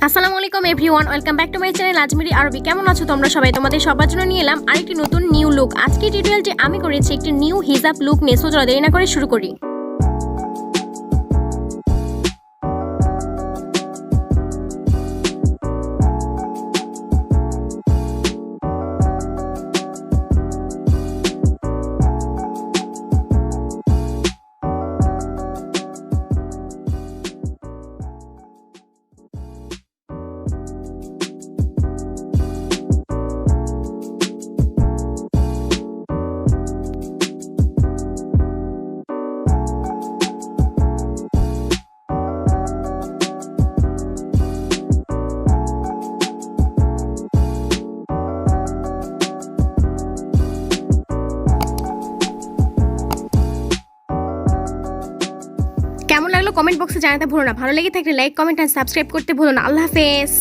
আসসালামু আলাইকুম everyone, welcome back to my channel Ajmeri আরবি। কেমন আছো তোমরা সবাই? তোমাদের সবার জন্য নিয়ে এলাম আরেকটি নতুন নিউ লুক। আজকে টিউটোরিয়ালটি আমি করেছি একটি নিউ হিজাব লুক নিয়ে। সো চলো দেরি না করে শুরু করি। কেমন লাগলো কমেন্ট বক্সে জানাতে ভুলো না। ভালো লেগে থাকলে লাইক, কমেন্ট আর সাবস্ক্রাইব করতে ভুলো না। আল্লাহ হাফেজ।